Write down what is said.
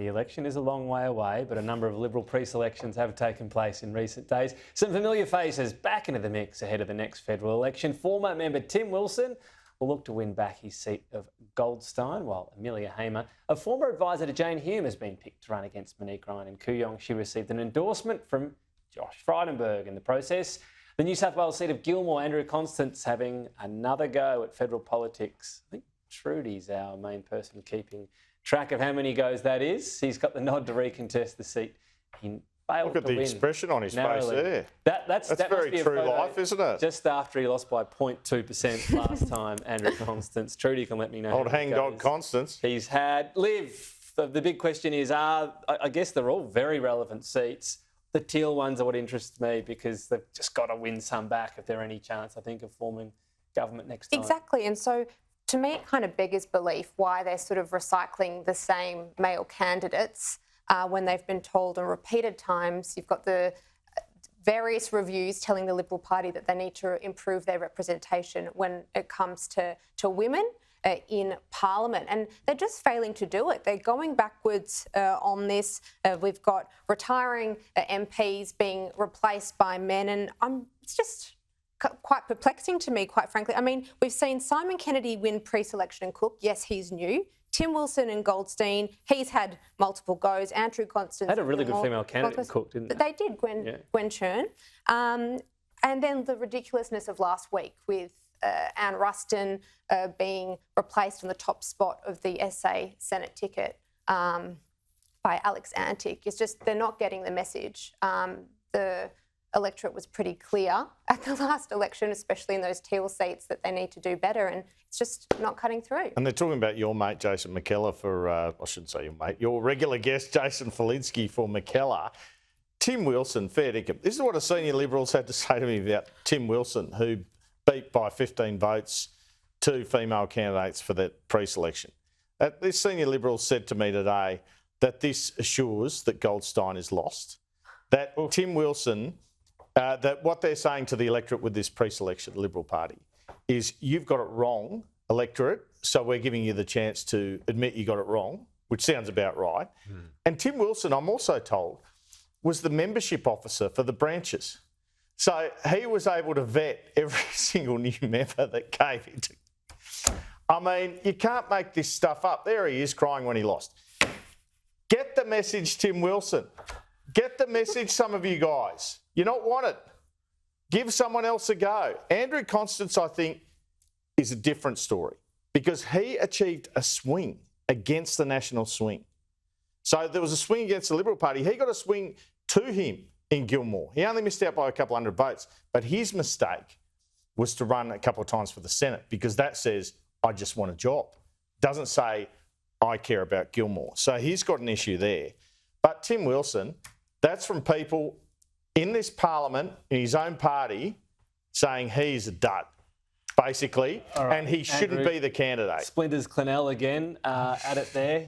The election is a long way away, but a number of Liberal pre-selections have taken place in recent days. Some familiar faces back into the mix ahead of the next federal election. Former member Tim Wilson will look to win back his seat of Goldstein, while Amelia Hamer, a former advisor to Jane Hume, has been picked to run against Monique Ryan in Kooyong. She received an endorsement from Josh Frydenberg in the process. The New South Wales seat of Gilmore, Andrew Constance having another go at federal politics. I think Trudy's our main person keeping track of how many goes that is. He's got the nod to recontest the seat. He failed Look at to the win expression on his narrowly. face there. That's very true life, isn't it? Just after he lost by 0.2% last time, Andrew Constance. Trudy can let me know. Old hangdog Constance. He's had. Liv, the big question is, I guess they're all very relevant seats. The teal ones are what interests me because they've just got to win some back if they're any chance, I think, of forming government next time. Exactly. And so to me, it kind of beggars belief why they're sort of recycling the same male candidates when they've been told on repeated times. You've got the various reviews telling the Liberal Party that they need to improve their representation when it comes to women in Parliament, and they're just failing to do it. They're going backwards on this. We've got retiring MPs being replaced by men, and it's just quite perplexing to me, quite frankly. I mean, we've seen Simon Kennedy win pre-selection and Cook. Yes, he's new. Tim Wilson and Goldstein, he's had multiple goes. Andrew Constance had a really good female candidate in Cook, didn't they? They did, Gwen Churn. And then the ridiculousness of last week with Anne Ruston being replaced on the top spot of the SA Senate ticket by Alex Antic. It's just they're not getting the message. The electorate was pretty clear at the last election, especially in those teal seats, that they need to do better, and it's just not cutting through. And they're talking about your mate, Jason McKellar, for, I shouldn't say your mate, your regular guest, Jason Falinsky, for McKellar. Tim Wilson, fair dinkum. This is what a senior Liberals had to say to me about Tim Wilson, who beat by 15 votes 2 female candidates for that pre-selection. This senior Liberal said to me today that this assures that Goldstein is lost, that Tim Wilson, that what they're saying to the electorate with this pre-selection, the Liberal Party, is you've got it wrong, electorate, so we're giving you the chance to admit you got it wrong, which sounds about right. And Tim Wilson, I'm also told, was the membership officer for the branches. So he was able to vet every single new member that came into. I mean, you can't make this stuff up. There he is crying when he lost. Get the message, Tim Wilson. Get the message, some of you guys. You're not wanted. Give someone else a go. Andrew Constance, I think, is a different story because he achieved a swing against the national swing. So there was a swing against the Liberal Party. He got a swing to him in Gilmore. He only missed out by a couple hundred votes, but his mistake was to run a couple of times for the Senate because that says, I just want a job. Doesn't say, I care about Gilmore. So he's got an issue there. But Tim Wilson, that's from people in this parliament, in his own party, saying he's a dud, basically, and he shouldn't be the candidate. Splinters Clennell again at it there.